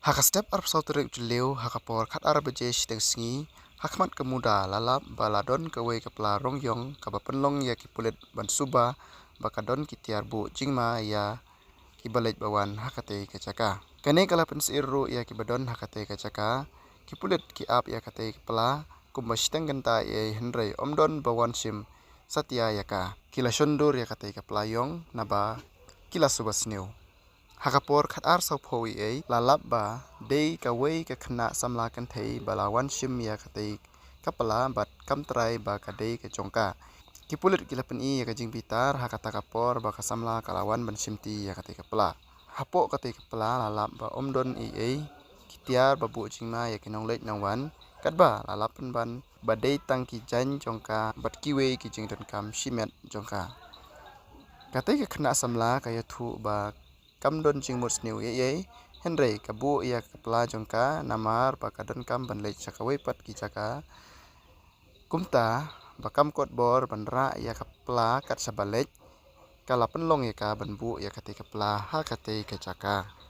Haka step arp sauterik juleu haka por khat ar beje shiteng sngi hakmat kemuda lalap baladon kawe kepla rongyong kabapenlong ya kipulit bansuba bakadon kitiar bu jingma ya kibalet bawan hakate kecaka. Kane kalapen seiru ya kibadon hakate kecaka kipulit ki ap ya kate kepla kumba shiteng genta ya henrei omdon bawan shim satya yaka kila shondur ya kate kepla yong naba kila subas new. Hakapor khat ar sau phowi ei lalap ba dei ka wei ka khna samla kan thei balawan shim ya khatei kapala bat kamtrai ba ka dei ka chongka kipulit kilapen I ya ka jingbitar hakata kapor ba ka samla kalawan ban shimti ya khatei kapala hapo katei kapala lalap ba omdon I ei kitiar ba bu jingma ya kinonglek nangwan katba lalapen ban ba dei tang ki jan chongka bat kiwe ki jingdon kam shimet chongka katei ka khna samla ka yathu ba kamdon jingmut sniu ye henrei kabu ya kapla jongka namar bakadon kam banlek chakawai pat ki chaka kumta bakam kot bor banra ya kapla kat sabalek kalapen long ya ka banbu ya kate kapla ha kate ke chaka.